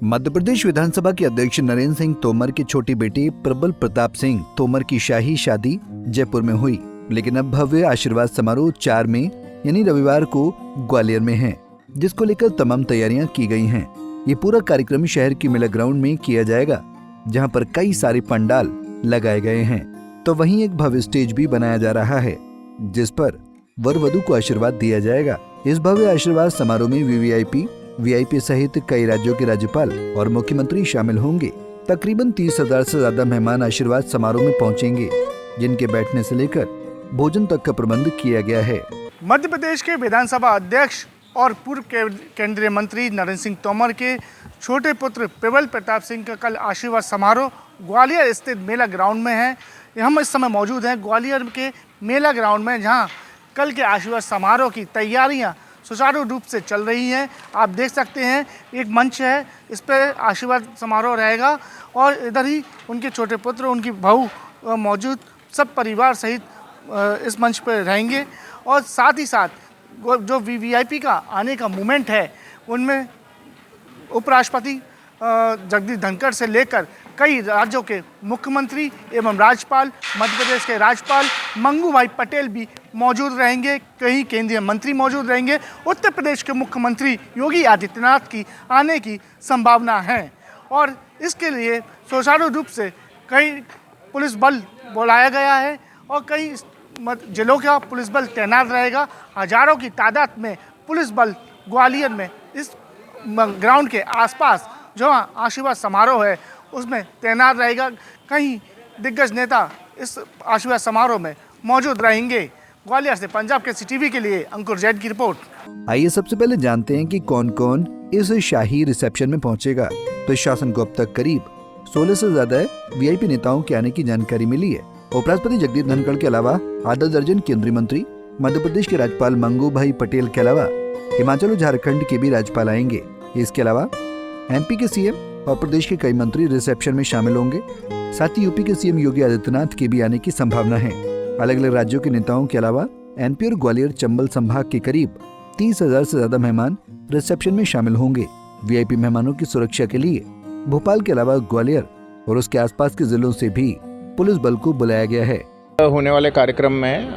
मध्य प्रदेश विधानसभा के अध्यक्ष नरेंद्र सिंह तोमर के छोटे बेटे प्रबल प्रताप सिंह तोमर की शाही शादी जयपुर में हुई, लेकिन अब भव्य आशीर्वाद समारोह 4 मई यानी रविवार को ग्वालियर में है, जिसको लेकर तमाम तैयारियां की गई हैं। ये पूरा कार्यक्रम शहर की मेला ग्राउंड में किया जाएगा, जहां पर कई सारे पंडाल लगाए गए हैं। तो वहीं एक भव्य स्टेज भी बनाया जा रहा है, जिस पर वर वधू को आशीर्वाद दिया जाएगा। इस भव्य आशीर्वाद समारोह में वीआईपी सहित कई राज्यों के राज्यपाल और मुख्यमंत्री शामिल होंगे। तकरीबन 30,000 से ज्यादा मेहमान आशीर्वाद समारोह में पहुंचेंगे, जिनके बैठने से लेकर भोजन तक का प्रबंध किया गया है। मध्य प्रदेश के विधानसभा अध्यक्ष और पूर्व केंद्रीय मंत्री नरेंद्र सिंह तोमर के छोटे पुत्र प्रबल प्रताप सिंह का कल आशीर्वाद समारोह ग्वालियर स्थित मेला ग्राउंड में है। हम इस समय मौजूद हैं ग्वालियर के मेला ग्राउंड में, जहां कल के आशीर्वाद समारोह की तैयारियां सुचारू रूप से चल रही हैं। आप देख सकते हैं एक मंच है, इस पर आशीर्वाद समारोह रहेगा और इधर ही उनके छोटे पुत्र, उनकी बहू मौजूद, सब परिवार सहित इस मंच पर रहेंगे। और साथ ही साथ जो वीवीआईपी का आने का मूवमेंट है, उनमें उपराष्ट्रपति जगदीप धनखड़ से लेकर कई राज्यों के मुख्यमंत्री एवं राज्यपाल, मध्य प्रदेश के राज्यपाल मंगू भाई पटेल भी मौजूद रहेंगे, कई केंद्रीय मंत्री मौजूद रहेंगे। उत्तर प्रदेश के मुख्यमंत्री योगी आदित्यनाथ की आने की संभावना है और इसके लिए सुचारू रूप से कई पुलिस बल बुलाया गया है और कई जिलों का पुलिस बल तैनात रहेगा। हजारों की तादाद में पुलिस बल ग्वालियर में इस ग्राउंड के आसपास जो आशीर्वाद समारोह है उसमें तैनात रहेगा। कई दिग्गज नेता इस आशीर्वाद समारोह में मौजूद रहेंगे। ग्वालियर से पंजाब के सीटीवी के लिए अंकुर जैन की रिपोर्ट। आइए सबसे पहले जानते हैं कि कौन कौन इस शाही रिसेप्शन में पहुंचेगा। प्रशासन को अब तक करीब 16 से ज्यादा वीआईपी नेताओं के आने की जानकारी मिली है। उपराष्ट्रपति जगदीप धनखड़ के अलावा आधा दर्जन केंद्रीय मंत्री, मध्य प्रदेश के राज्यपाल मंगू भाई पटेल के अलावा हिमाचल और झारखंड के भी राज्यपाल आएंगे। इसके अलावा एमपी के सीएम और प्रदेश के कई मंत्री रिसेप्शन में शामिल होंगे। साथ ही यूपी के सीएम योगी आदित्यनाथ के भी आने की संभावना है। अलग अलग राज्यों के नेताओं के अलावा एमपी और ग्वालियर चंबल संभाग के करीब 30,000 से ज्यादा मेहमान रिसेप्शन में शामिल होंगे। वीआईपी मेहमानों की सुरक्षा के लिए भोपाल के अलावा ग्वालियर और उसके आसपास के जिलों से भी पुलिस बल को बुलाया गया है। होने वाले कार्यक्रम में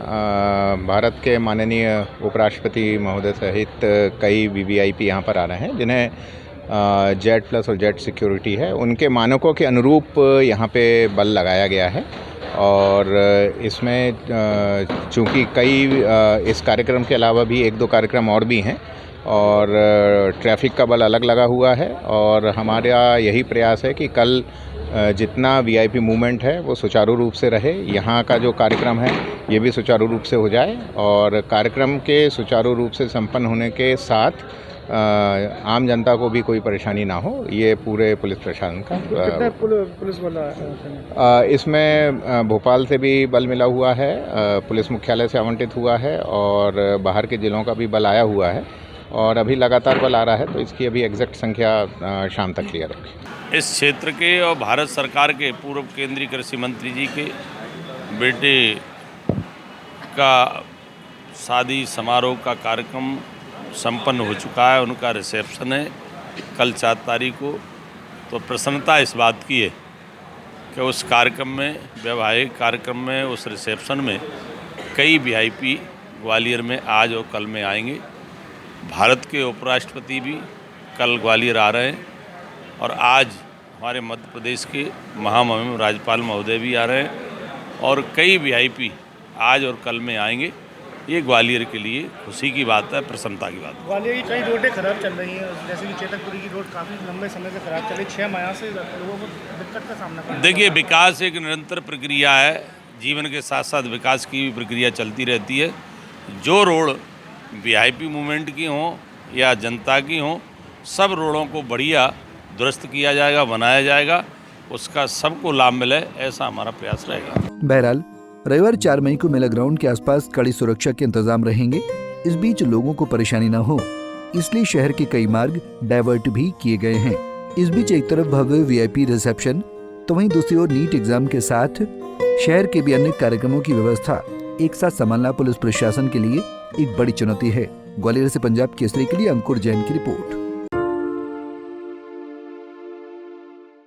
भारत के माननीय उपराष्ट्रपति महोदय सहित कई वीवीआईपी यहाँ पर आ रहे हैं, जिन्हें जेड प्लस और जेड सिक्योरिटी है, उनके मानकों के अनुरूप यहाँ पे बल लगाया गया है। और इसमें चूँकि कई इस कार्यक्रम के अलावा भी 1-2 कार्यक्रम और भी हैं और ट्रैफिक का बल अलग लगा हुआ है और हमारा यही प्रयास है कि कल जितना वीआईपी मूवमेंट है वो सुचारू रूप से रहे। यहाँ का जो कार्यक्रम है ये भी सुचारू रूप से हो जाए और कार्यक्रम के सुचारू रूप से संपन्न होने के साथ आम जनता को भी कोई परेशानी ना हो, ये पूरे पुलिस प्रशासन का। कितने पुलिस बल इसमें भोपाल से भी बल मिला हुआ है, पुलिस मुख्यालय से आवंटित हुआ है और बाहर के जिलों का भी बल आया हुआ है और अभी लगातार बल आ रहा है, तो इसकी अभी एग्जैक्ट संख्या शाम तक क्लियर होगी। इस क्षेत्र के और भारत सरकार के पूर्व केंद्रीय कृषि मंत्री जी के बेटे का शादी समारोह का कार्यक्रम संपन्न हो चुका है। उनका रिसेप्शन है कल 4 तारीख को। तो प्रसन्नता इस बात की है कि उस कार्यक्रम में, वैवाहिक कार्यक्रम में, उस रिसेप्शन में कई वीआईपी ग्वालियर में आज और कल में आएंगे। भारत के उपराष्ट्रपति भी कल ग्वालियर आ रहे हैं और आज हमारे मध्य प्रदेश के महामहिम राज्यपाल महोदय भी आ रहे हैं और कई वीआईपी आज और कल में आएंगे। ये ग्वालियर के लिए खुशी की बात है, प्रसन्नता की बात है। ग्वालियर की कई रोडें खराब चल रही हैं, जैसे कि चेतकपुरी की रोड काफ़ी लंबे समय से खराब चल रही है। 6 माह से लोगों को दिक्कत का सामना करना। देखिए, विकास एक निरंतर प्रक्रिया है, जीवन के साथ साथ विकास की भी प्रक्रिया चलती रहती है। जो रोड वीआईपी मूवमेंट की हों या जनता की हों, सब रोडों को बढ़िया दुरुस्त किया जाएगा, बनाया जाएगा, उसका सबको लाभ मिले, ऐसा हमारा प्रयास रहेगा। बहरहाल रविवार 4 मई को मेला ग्राउंड के आसपास कड़ी सुरक्षा के इंतजाम रहेंगे। इस बीच लोगों को परेशानी न हो, इसलिए शहर के कई मार्ग डाइवर्ट भी किए गए हैं। इस बीच एक तरफ भव्य वीआईपी रिसेप्शन, तो वहीं दूसरी ओर नीट एग्जाम के साथ शहर के भी अन्य कार्यक्रमों की व्यवस्था एक साथ संभालना पुलिस प्रशासन के लिए एक बड़ी चुनौती है। ग्वालियर से पंजाब केसरी के लिए अंकुर जैन की रिपोर्ट।